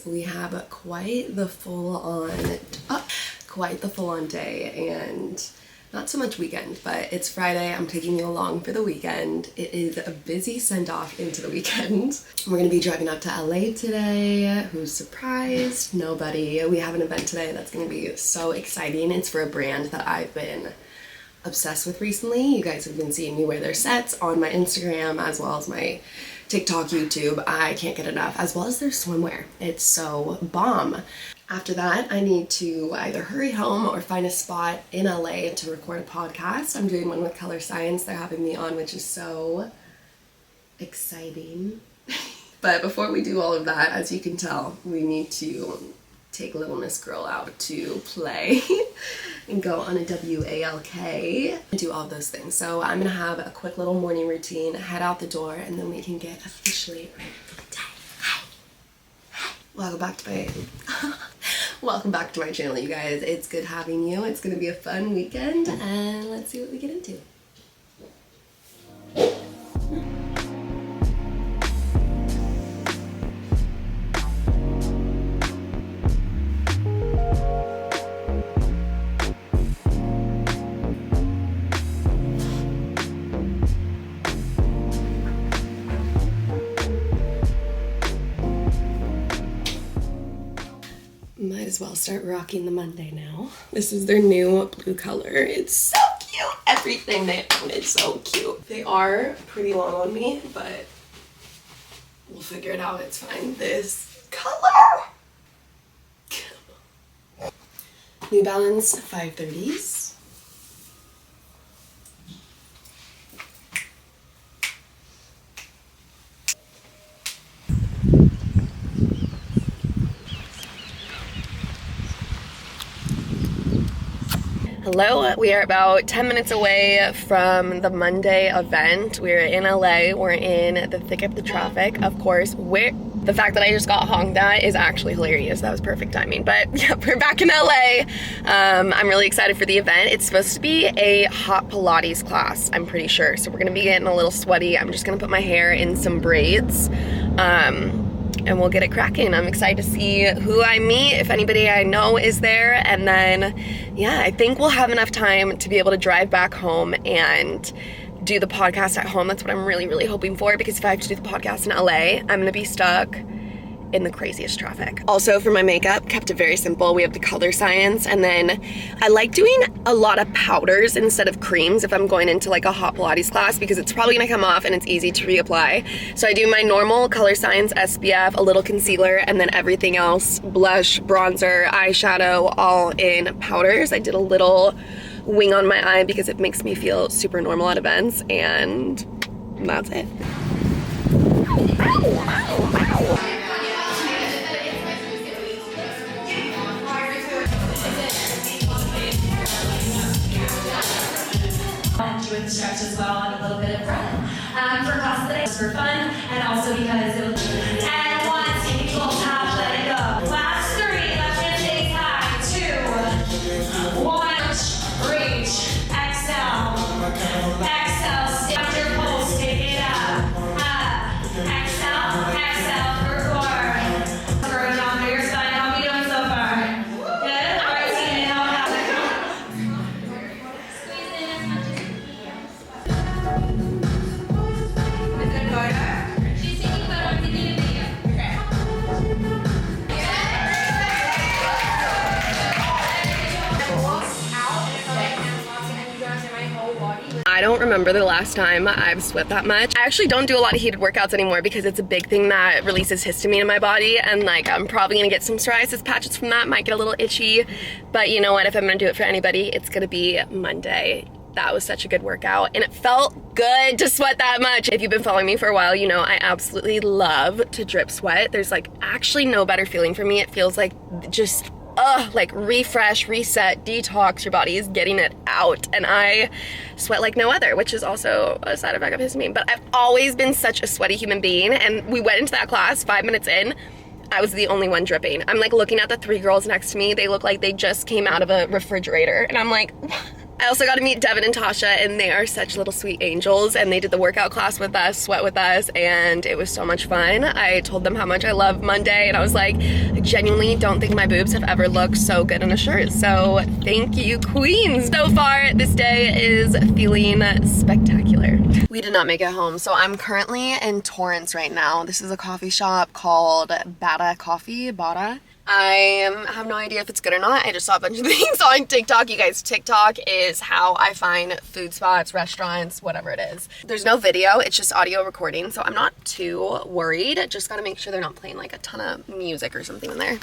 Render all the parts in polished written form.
we have quite the full-on day, and not so much weekend, but it's Friday. I'm taking you along for the weekend. It is a busy send-off into the weekend. We're gonna be driving up to LA today. Who's surprised? Nobody. We have an event today that's gonna be so exciting. It's for a brand that I've been obsessed with recently. You guys have been seeing me wear their sets on my Instagram as well as my TikTok, YouTube. I can't get enough, as well as their swimwear. It's so bomb. After that, I need to either hurry home or find a spot in LA to record a podcast. I'm doing one with Color Science. They're having me on, which is so exciting. But before we do all of that, as you can tell, we need to take little Miss Girl out to play and go on a WALK and do all those things. So I'm gonna have a quick little morning routine, head out the door, and then we can get officially ready for the day. Hi. Welcome back to my channel, you guys. It's good having you. It's gonna be a fun weekend, and let's see what we get into. Might as well start rocking the Monday now. This is their new blue color. It's so cute. Everything they own is so cute. They are pretty long on me, but we'll figure it out. It's fine. This color. New Balance 530s. Hello, we are about 10 minutes away from the Monday event. We're in LA, we're in the thick of the traffic, of course. The fact that I just got honked at is actually hilarious. That was perfect timing, but yeah, we're back in LA. I'm really excited for the event. It's supposed to be a hot Pilates class, I'm pretty sure. So we're gonna be getting a little sweaty. I'm just gonna put my hair in some braids. And we'll get it cracking. I'm excited to see who I meet, if anybody I know is there, and then, yeah, I think we'll have enough time to be able to drive back home and do the podcast at home. That's what I'm really, really hoping for, because if I have to do the podcast in LA, I'm gonna be stuck in the craziest traffic. Also, for my makeup, kept it very simple. We have the Color Science, and then I like doing a lot of powders instead of creams if I'm going into like a hot Pilates class, because it's probably gonna come off and it's easy to reapply. So I do my normal Color Science SPF, a little concealer, and then everything else, blush, bronzer, eyeshadow, all in powders. I did a little wing on my eye because it makes me feel super normal at events, and that's it. With the stretch as well and a little bit of run for class today, just for fun, and also because it'll. And one, take a little tap, let it go. Last three, left hand stays high. 2, 1, reach, exhale, exhale, stay after your pulse, take it up, exhale, exhale for 4. Throw it down through your spine. How are we doing so far? Good. All right, team, inhale, out. Squeeze in as much as you can. She's taking photos and doing a video. Okay. I don't remember the last time I've sweat that much. I actually don't do a lot of heated workouts anymore because it's a big thing that releases histamine in my body, and like I'm probably gonna get some psoriasis patches from that, might get a little itchy, but you know what, if I'm gonna do it for anybody, it's gonna be Monday. That was such a good workout, and it felt good to sweat that much. If you've been following me for a while, you know I absolutely love to drip sweat. There's like actually no better feeling for me. It feels like just like refresh, reset, detox. Your body is getting it out, and I sweat like no other, which is also a side effect of histamine. But I've always been such a sweaty human being, and we went into that class 5 minutes in, I was the only one dripping. I'm like looking at the 3 girls next to me. They look like they just came out of a refrigerator, and I'm like, I also got to meet Devin and Tasha, and they are such little sweet angels, and they did the workout class with us, sweat with us, and it was so much fun. I told them how much I love Monday, and I was like, I genuinely don't think my boobs have ever looked so good in a shirt, so thank you, queens. So far, this day is feeling spectacular. We did not make it home, so I'm currently in Torrance right now. This is a coffee shop called Bada Coffee, Bada. I have no idea if it's good or not. I just saw a bunch of things on TikTok. You guys, TikTok is how I find food spots, restaurants, whatever it is. There's no video, it's just audio recording, so I'm not too worried. Just gotta make sure they're not playing like a ton of music or something in there.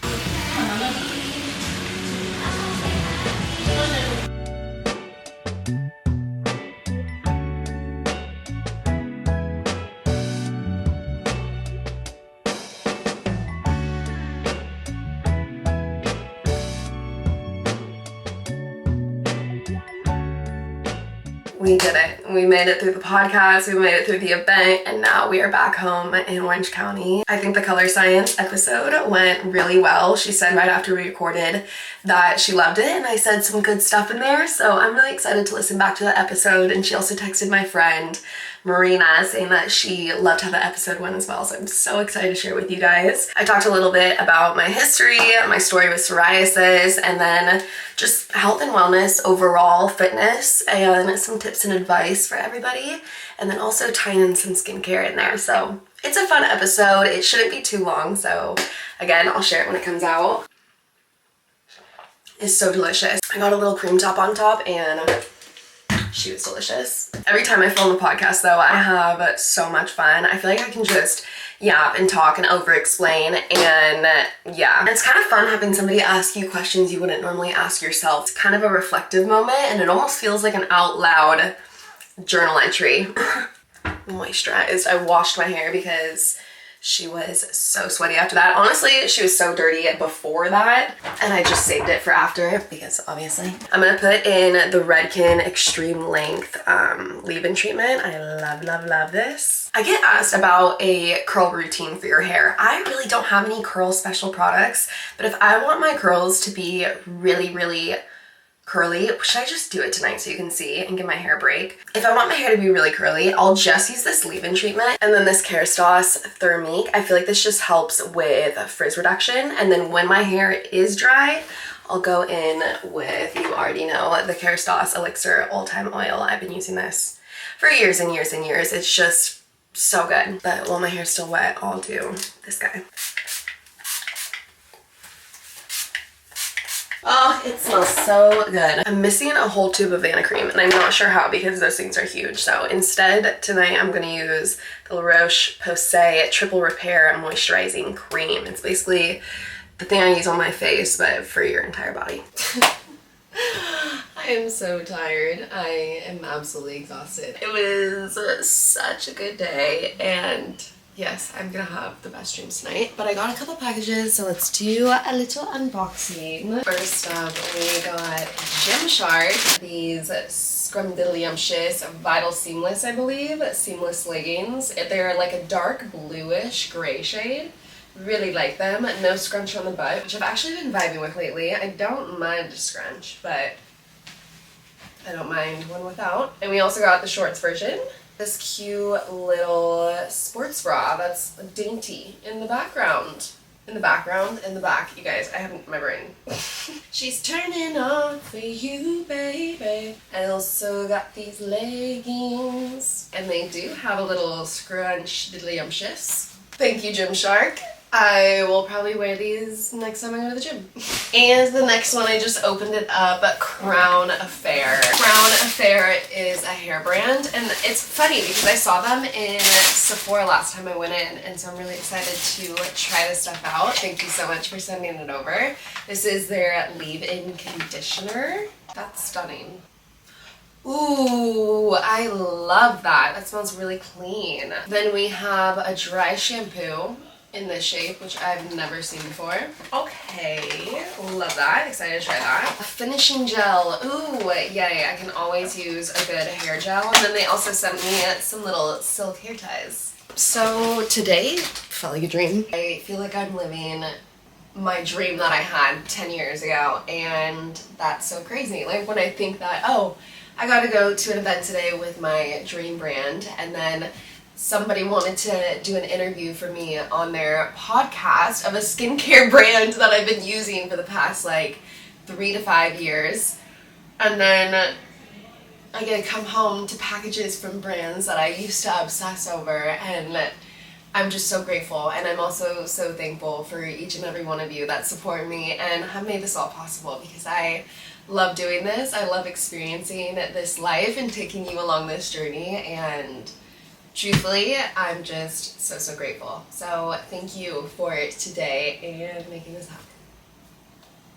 We did it. We made it through the podcast, we made it through the event, and now we are back home in Orange County. I think the color science episode went really well. She said right after we recorded that she loved it, and I said some good stuff in there, so I'm really excited to listen back to the episode. And she also texted my friend Marina saying that she loved how the episode went as well, so I'm so excited to share it with you guys. I talked a little bit about my history, my story with psoriasis, and then just health and wellness overall, fitness, and some tips and advice for everybody, and then also tying in some skincare in there. So it's a fun episode. It shouldn't be too long, so again, I'll share it when it comes out. It's so delicious. I got a little cream top on top, and she was delicious. Every time I film a podcast though, I have so much fun. I feel like I can just yap and talk and over explain, and yeah. It's kind of fun having somebody ask you questions you wouldn't normally ask yourself. It's kind of a reflective moment, and it almost feels like an out loud journal entry. Moisturized. I washed my hair because she was so sweaty after that. Honestly, she was so dirty before that, and I just saved it for after because obviously. I'm gonna put in the Redken Extreme Length leave-in treatment. I love this. I get asked about a curl routine for your hair. I really don't have any curl special products, but if I want my curls to be really curly, should I just do it tonight so you can see and give my hair a break? If I want my hair to be really curly, I'll just use this leave-in treatment and then this Kerastase Thermique. I feel like this just helps with frizz reduction, and then when my hair is dry, I'll go in with, you already know, the Kerastase Elixir All-Time Oil. I've been using this for years and years and years. It's just so good. But while my hair's still wet, I'll do this guy. Oh, it smells so good. I'm missing a whole tube of Vanna cream, and I'm not sure how because those things are huge. So instead, tonight I'm gonna use the La Roche-Posay Triple Repair Moisturizing Cream. It's basically the thing I use on my face, but for your entire body. I am so tired. I am absolutely exhausted. It was such a good day, and yes, I'm gonna have the best dreams tonight. But I got a couple packages, so let's do a little unboxing. First up, we got Gymshark, these scrumdiddlyumptious Vital Seamless, I believe, seamless leggings. They're like a dark bluish gray shade. Really like them. No scrunch on the butt, which I've actually been vibing with lately. I don't mind a scrunch, but I don't mind one without. And we also got the shorts version. This cute little sports bra that's dainty in the background. In the back. You guys, I haven't my brain. She's turning on for you, baby. I also got these leggings. And they do have a little scrunch diddlyumptious. Thank you, Gymshark. I will probably wear these next time I go to the gym. And the next one, I just opened it up, Crown Affair. Crown Affair is a hair brand, and it's funny because I saw them in Sephora last time I went in, and so I'm really excited to try this stuff out. Thank you so much for sending it over. This is their leave-in conditioner. That's stunning. Ooh, I love that. That smells really clean. Then we have a dry shampoo in this shape, which I've never seen before. Okay, love that. Excited to try that. A finishing gel. Ooh, yay. I can always use a good hair gel. And then they also sent me some little silk hair ties. So today felt like a dream. I feel like I'm living my dream that I had 10 years ago, and that's so crazy. Like when I think that, oh, I gotta go to an event today with my dream brand, and then somebody wanted to do an interview for me on their podcast of a skincare brand that I've been using for the past like 3 to 5 years, and then I get to come home to packages from brands that I used to obsess over, and I'm just so grateful. And I'm also so thankful for each and every one of you that support me and have made this all possible, because I love doing this. I love experiencing this life and taking you along this journey, and truthfully, I'm just so grateful. So thank you for today and making this happen.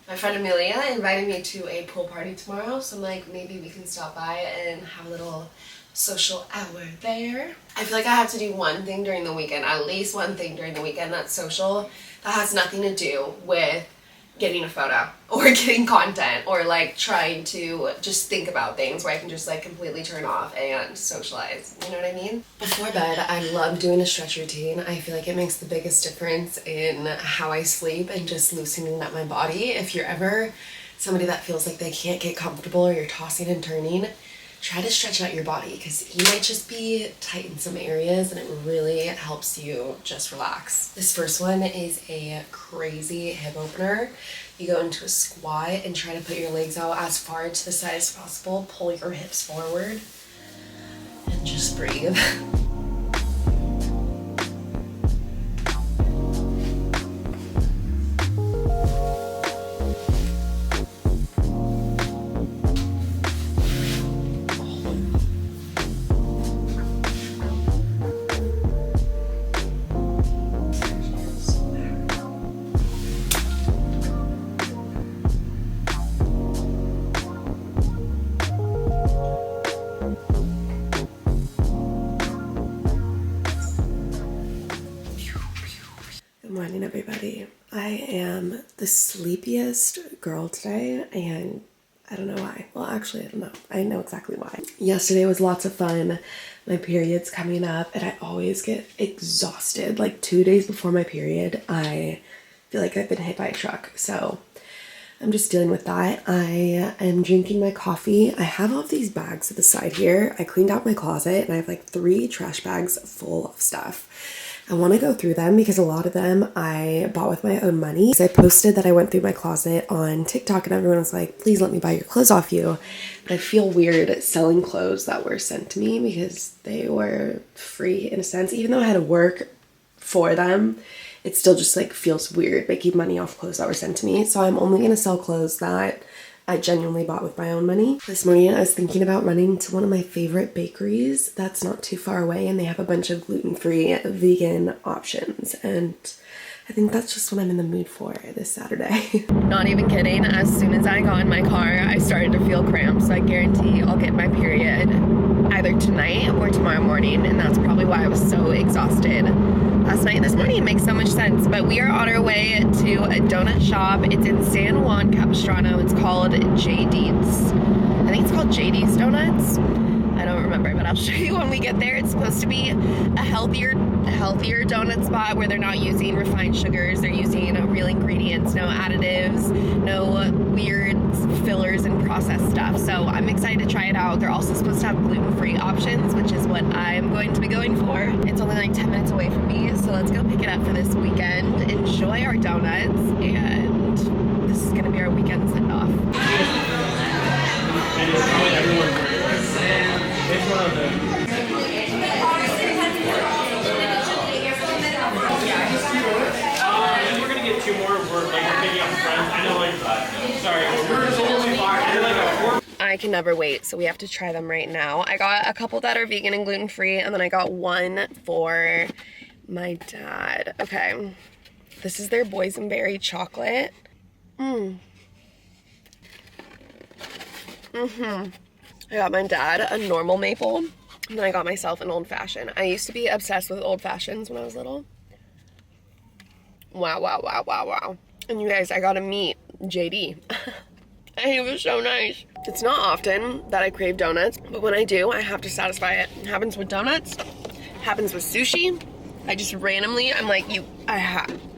My friend Amelia invited me to a pool party tomorrow, so I'm like, maybe we can stop by and have a little social hour there. I feel like I have to do one thing during the weekend, at least one thing during the weekend that's social, that has nothing to do with getting a photo or getting content or like trying to just think about things, where I can just like completely turn off and socialize. You know what I mean? Before bed, I love doing a stretch routine. I feel like it makes the biggest difference in how I sleep and just loosening up my body. If you're ever somebody that feels like they can't get comfortable or you're tossing and turning, try to stretch out your body, because you might just be tight in some areas and it really helps you just relax. This first one is a crazy hip opener. You go into a squat and try to put your legs out as far to the side as possible. Pull your hips forward and just breathe. Good morning, everybody. I am the sleepiest girl today, and I don't know why. Well, actually, I don't know. I know exactly why. Yesterday was lots of fun. My period's coming up, and I always get exhausted. Like 2 days before my period, I feel like I've been hit by a truck. So I'm just dealing with that. I am drinking my coffee. I have all of these bags at the side here. I cleaned out my closet, and I have like 3 trash bags full of stuff. I want to go through them because a lot of them I bought with my own money. So I posted that I went through my closet on TikTok, and everyone was like, please let me buy your clothes off you. But I feel weird selling clothes that were sent to me because they were free in a sense. Even though I had to work for them, it still just like feels weird making money off clothes that were sent to me. So I'm only going to sell clothes that I genuinely bought with my own money. This morning I was thinking about running to one of my favorite bakeries that's not too far away, and they have a bunch of gluten-free vegan options, and I think that's just what I'm in the mood for this Saturday. Not even kidding, as soon as I got in my car, I started to feel cramps, so I guarantee I'll get my period either tonight or tomorrow morning, and that's probably why I was so exhausted last night and this morning. It makes so much sense. But we are on our way to a donut shop. It's in San Juan Capistrano. It's called JD's. I think it's called JD's Donuts. I don't remember, but I'll show you when we get there. It's supposed to be a healthier donut spot where they're not using refined sugars. They're using real ingredients, no additives, no weird fillers and processed stuff. So I'm excited to try it out. They're also supposed to have gluten-free options, which is what I'm going to be going for. It's only like 10 minutes away from me, so let's go pick it up for this weekend. Enjoy our donuts, and this is gonna be our weekend send-off. Which one of them? We're gonna get 2 more. We're picking up friends. I know, like, sorry, we're totally far. You're like a 4. I can never wait, so we have to try them right now. I got a couple that are vegan and gluten-free, and then I got one for my dad. Okay, this is their boysenberry chocolate. I got my dad a normal maple, and then I got myself an old fashioned. I used to be obsessed with old fashions when I was little. Wow. And you guys, I got to meet JD. He was so nice. It's not often that I crave donuts, but when I do, I have to satisfy it. It happens with donuts, happens with sushi. I just randomly, I'm like, I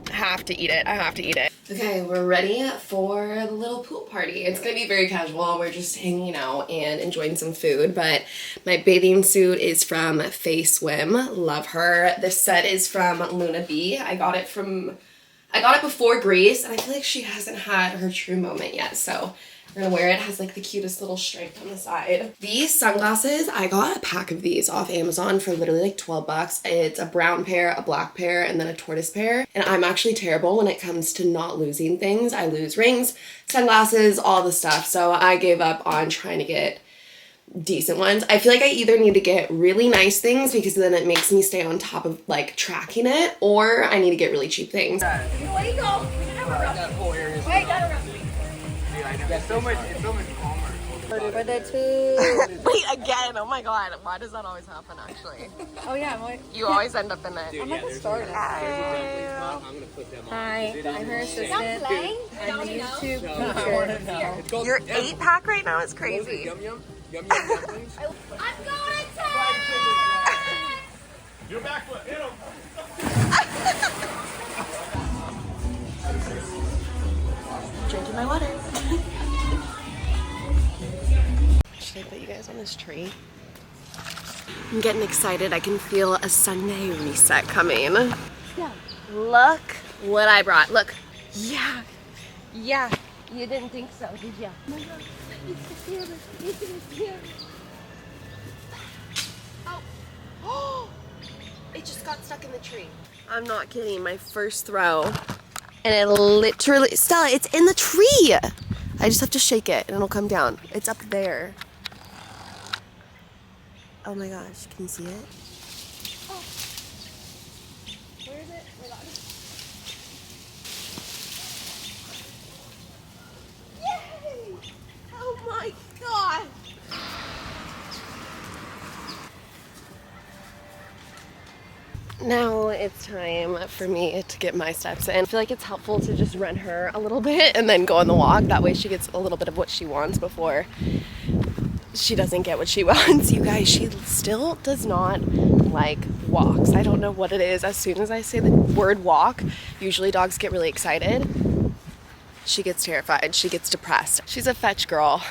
have to eat it. I have to eat it. Okay, we're ready for the little pool party. It's gonna be very casual. We're just hanging out and enjoying some food, but my bathing suit is from Faye Swim. Love her. This set is from Luna B. I got it before Grace, and I feel like she hasn't had her true moment yet, so we're gonna wear it. It has like the cutest little stripe on the side. These sunglasses, I got a pack of these off Amazon for literally like 12 bucks. It's a brown pair, a black pair, and then a tortoise pair. And I'm actually terrible when it comes to not losing things. I lose rings, sunglasses, all the stuff. So I gave up on trying to get decent ones. I feel like I either need to get really nice things because then it makes me stay on top of like tracking it, or I need to get really cheap things. Way to go! That whole area is it's so much calmer. For the two. Wait, again, oh my god, why does that always happen actually? Oh yeah, You always end up in it. I'm like a starter. I'm gonna put them on. Hi, I'm her assistant. I'm the YouTube teacher. Your 8-pack right now is crazy. Yum yum. Yum yum dumplings. I'm going to Your back foot. Hit him. Drinking my water. Should I put you guys on this tree? I'm getting excited. I can feel a Sunday reset coming. Yeah. Look what I brought. Look. Yeah. Yeah. You didn't think so, did you? Oh my god. Oh. It just got stuck in the tree. I'm not kidding. My first throw. And it literally, Stella, it's in the tree. I just have to shake it and it'll come down. It's up there. Oh my gosh, can you see it? Oh. Where is it? Where got it? Yay! Oh my god! Now it's time for me to get my steps in. I feel like it's helpful to just run her a little bit and then go on the walk. That way she gets a little bit of what she wants before she doesn't get what she wants. You guys, she still does not like walks. I don't know what it is. As soon as I say the word walk, usually dogs get really excited. She gets terrified. She gets depressed. She's a fetch girl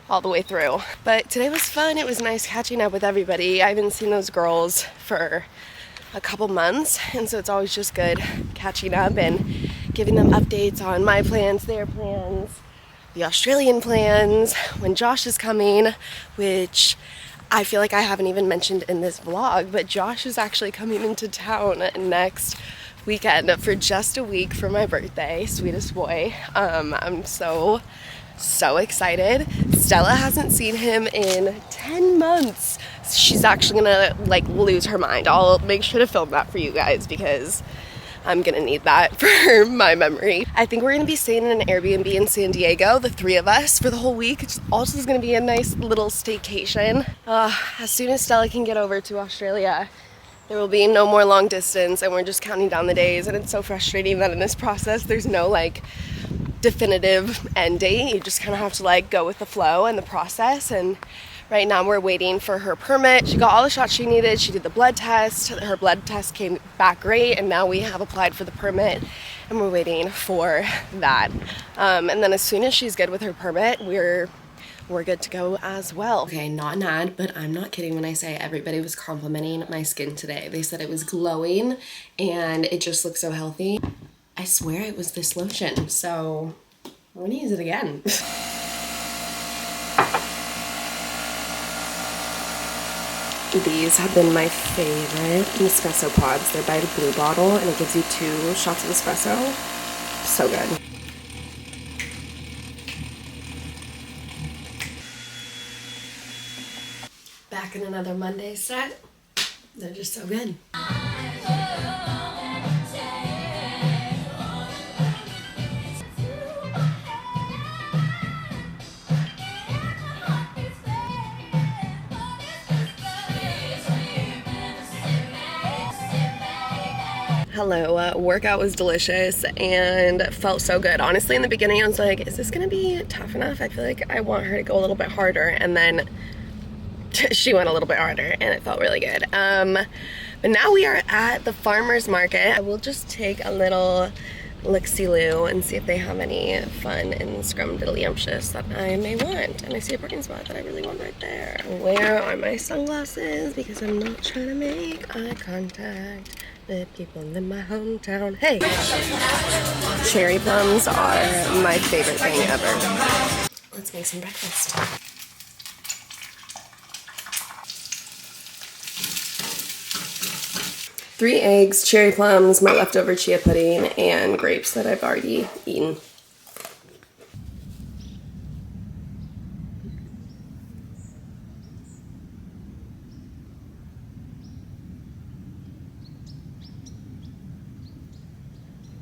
all the way through. But today was fun. It was nice catching up with everybody. I haven't seen those girls for a couple months, and so it's always just good catching up and giving them updates on my plans, their plans, the Australian plans, when Josh is coming, which I feel like I haven't even mentioned in this vlog, but Josh is actually coming into town next weekend for just a week for my birthday. Sweetest boy. I'm so excited. Stella hasn't seen him in 10 months. She's actually gonna like lose her mind. I'll make sure to film that for you guys because I'm gonna need that for my memory. I think we're gonna be staying in an Airbnb in San Diego, the 3 of us, for the whole week. It's also is gonna be a nice little staycation. As soon as Stella can get over to Australia, there will be no more long distance, and we're just counting down the days. And it's so frustrating that in this process there's no like definitive end date. You just kind of have to like go with the flow and the process. And right now we're waiting for her permit. She got all the shots she needed. She did the blood test. Her blood test came back great, and now we have applied for the permit and we're waiting for that. And then as soon as she's good with her permit, we're good to go as well. Okay, not an ad, but I'm not kidding when I say everybody was complimenting my skin today. They said it was glowing and it just looked so healthy. I swear it was this lotion, so I'm gonna use it again. These have been my favorite Nespresso pods. They're by the Blue Bottle, and it gives you 2 shots of espresso. So good. Back in another Monday set. They're just so good. Hello, workout was delicious and felt so good. Honestly, in the beginning I was like, is this gonna be tough enough? I feel like I want her to go a little bit harder, and then she went a little bit harder and it felt really good. But But now we are at the farmer's market. I will just take a little look-see-loo and see if they have any fun and scrumdiddlyumptious that I may want. And I see a parking spot that I really want right there. Where are my sunglasses? Because I'm not trying to make eye contact with people in my hometown. Hey! Cherry plums are my favorite thing ever. Let's make some breakfast. 3 eggs, cherry plums, my leftover chia pudding, and grapes that I've already eaten.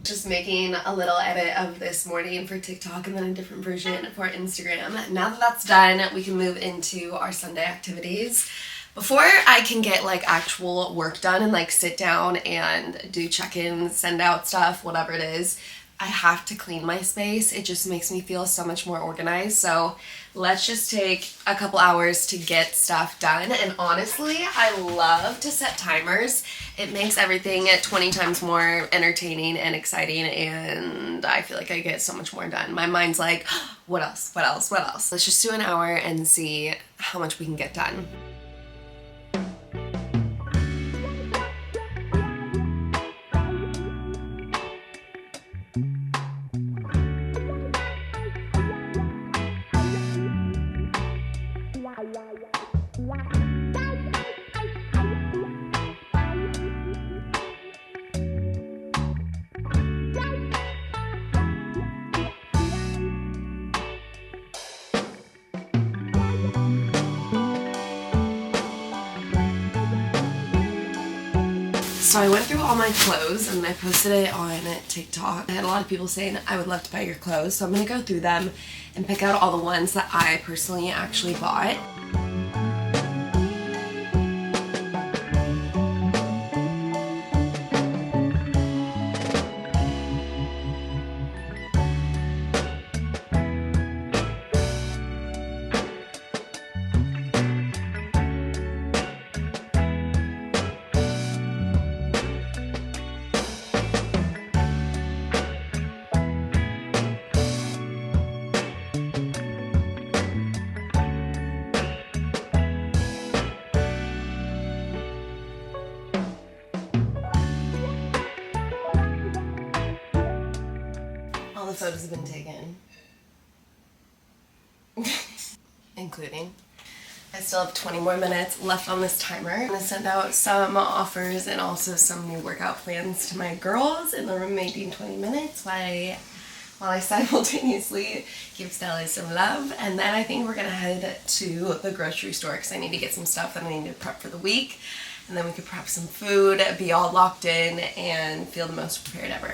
Just making a little edit of this morning for TikTok and then a different version for Instagram. Now that that's done, we can move into our Sunday activities. Before I can get like actual work done and like sit down and do check-ins, send out stuff, whatever it is, I have to clean my space. It just makes me feel so much more organized. So let's just take a couple hours to get stuff done. And honestly, I love to set timers. It makes everything 20 times more entertaining and exciting, and I feel like I get so much more done. My mind's like, what else? What else? What else? Let's just do an hour and see how much we can get done. So I went through all my clothes and I posted it on TikTok. I had a lot of people saying I would love to buy your clothes, so I'm gonna go through them and pick out all the ones that I personally actually bought. All the photos have been taken, including. I still have 20 more minutes left on this timer. I'm gonna send out some offers and also some new workout plans to my girls in the remaining 20 minutes while I simultaneously give Stella some love. And then I think we're gonna head to the grocery store because I need to get some stuff that I need to prep for the week. And then we could prep some food, be all locked in, and feel the most prepared ever.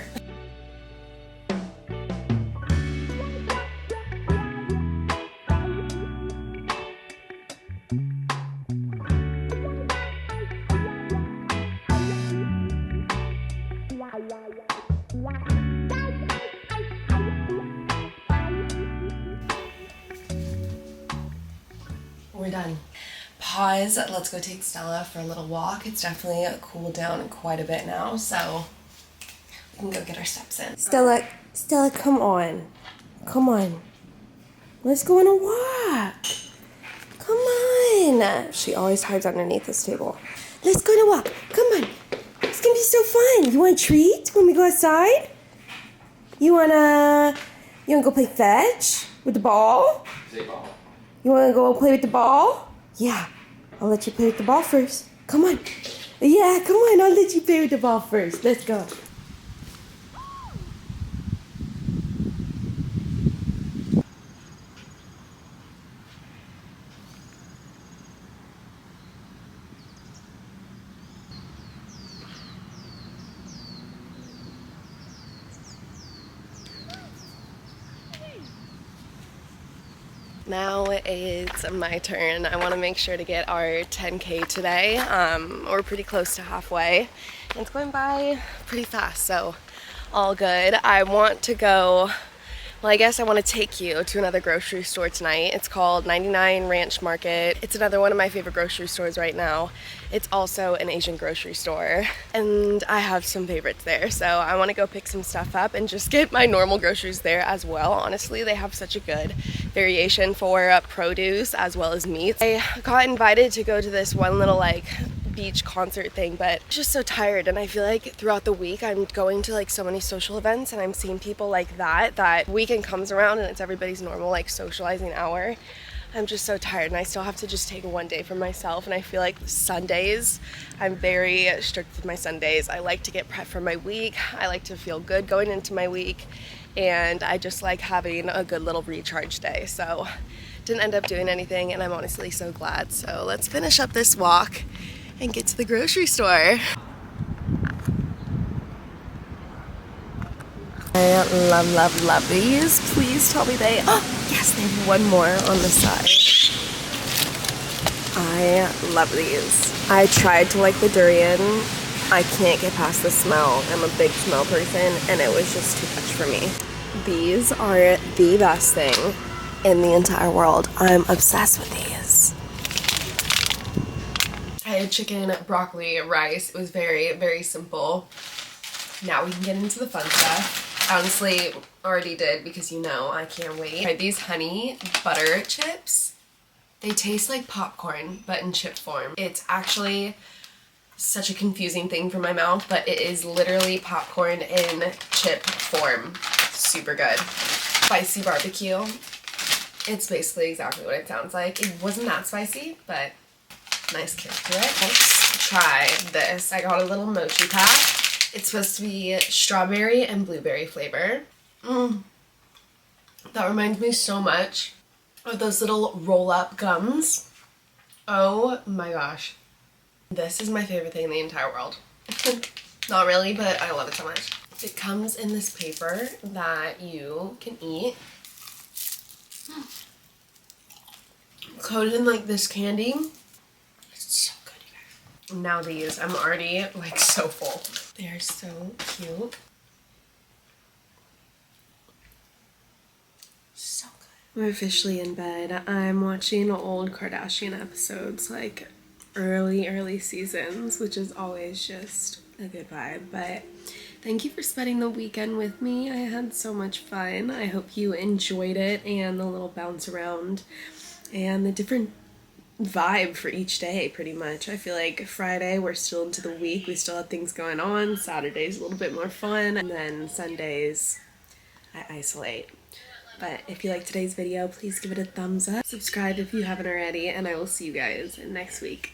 We're done. Pause. Let's go take Stella for a little walk. It's definitely cooled down quite a bit now, so we can go get our steps in. Stella, come on. Come on. Let's go on a walk. Come on. She always hides underneath this table. Let's go on a walk. Come on. It's gonna be so fun. You want a treat when we go outside? You wanna go play fetch with the ball? You wanna go play with the ball? Yeah. I'll let you play with the ball first. Come on. Yeah, come on. I'll let you play with the ball first. Let's go. Now it's my turn. I want to make sure to get our 10K today. We're pretty close to halfway. It's going by pretty fast, so all good. I want to go Well, I guess I want to take you to another grocery store tonight. It's called 99 Ranch Market. It's another one of my favorite grocery stores right now. It's also an Asian grocery store, and I have some favorites there. So I want to go pick some stuff up and just get my normal groceries there as well. Honestly, they have such a good variation for produce as well as meats. I got invited to go to this one little like beach concert thing, but I'm just so tired, and I feel like throughout the week I'm going to like so many social events and I'm seeing people like that weekend comes around and it's everybody's normal like socializing hour. I'm just so tired, and I still have to just take one day for myself. And I feel like Sundays, I'm very strict with my Sundays. I like to get prepped for my week. I like to feel good going into my week, and I just like having a good little recharge day. So didn't end up doing anything, and I'm honestly so glad. So let's finish up this walk and get to the grocery store. I love these. Please tell me they, oh yes, they have one more on the side. I love these. I tried to like the durian. I can't get past the smell. I'm a big smell person, and it was just too much for me. These are the best thing in the entire world. I'm obsessed with these. I had chicken, broccoli, rice. It was very, very simple. Now we can get into the fun stuff. I honestly already did because you know I can't wait. I tried these honey butter chips. They taste like popcorn, but in chip form. It's actually such a confusing thing for my mouth, but it is literally popcorn in chip form. Super good. Spicy barbecue. It's basically exactly what it sounds like. It wasn't that spicy, but nice kick to it. Let's try this. I got a little mochi pack. It's supposed to be strawberry and blueberry flavor. That reminds me so much of those little roll-up gums. Oh my gosh. This is my favorite thing in the entire world. Not really, but I love it so much. It comes in this paper that you can eat. Coated in like this candy. It's so good, you guys. Now these, I'm already like so full. They are so cute. So good. We're officially in bed. I'm watching old Kardashian episodes, like early seasons, which is always just a good vibe. But thank you for spending the weekend with me. I had so much fun. I hope you enjoyed it, and the little bounce around and the different vibe for each day, pretty much. I feel like Friday we're still into the week, we still have things going on. Saturday's a little bit more fun, and then Sundays I isolate. But if you liked today's video, please give it a thumbs up, subscribe if you haven't already, and I will see you guys next week.